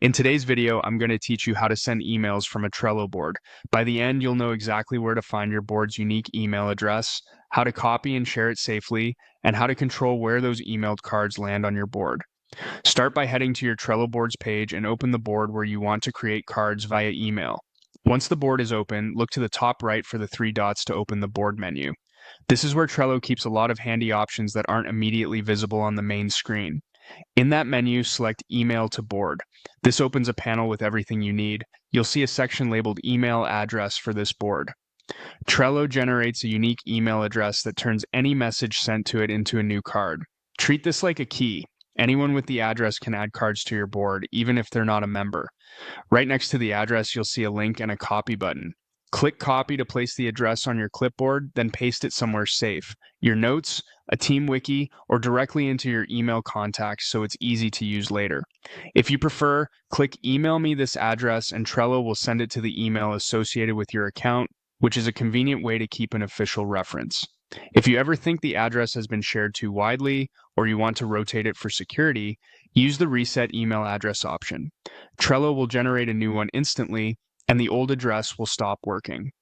In today's video, I'm going to teach you how to send emails from a Trello board. By the end, you'll know exactly where to find your board's unique email address, how to copy and share it safely, and how to control where those emailed cards land on your board. Start by heading to your Trello boards page and open the board where you want to create cards via email. Once the board is open, look to the top right for the three dots to open the board menu. This is where Trello keeps a lot of handy options that aren't immediately visible on the main screen. In that menu, select Email to Board. This opens a panel with everything you need. You'll see a section labeled Email Address for this board. Trello generates a unique email address that turns any message sent to it into a new card. Treat this like a key. Anyone with the address can add cards to your board, even if they're not a member. Right next to the address, you'll see a link and a copy button. Click copy to place the address on your clipboard, then paste it somewhere safe. Your notes, a team wiki, or directly into your email contacts so it's easy to use later. If you prefer, click email me this address and Trello will send it to the email associated with your account, which is a convenient way to keep an official reference. If you ever think the address has been shared too widely, or you want to rotate it for security, use the reset email address option. Trello will generate a new one instantly, and the old address will stop working.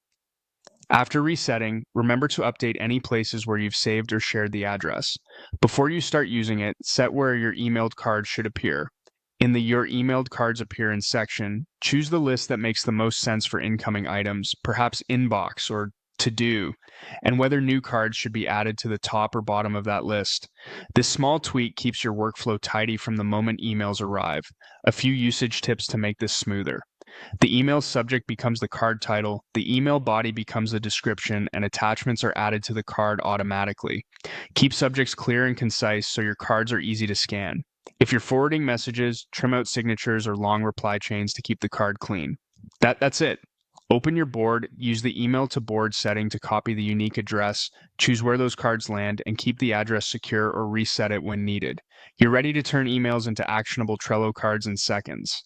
After resetting, remember to update any places where you've saved or shared the address. Before you start using it, set where your emailed cards should appear. In the Your Emailed Cards Appearance section, choose the list that makes the most sense for incoming items, perhaps inbox or to do, and whether new cards should be added to the top or bottom of that list. This small tweak keeps your workflow tidy from the moment emails arrive. A few usage tips to make this smoother. The email subject becomes the card title, the email body becomes the description, and attachments are added to the card automatically. Keep subjects clear and concise so your cards are easy to scan. If you're forwarding messages, trim out signatures or long reply chains to keep the card clean. That's it. Open your board, use the email to board setting to copy the unique address, choose where those cards land, and keep the address secure or reset it when needed. You're ready to turn emails into actionable Trello cards in seconds.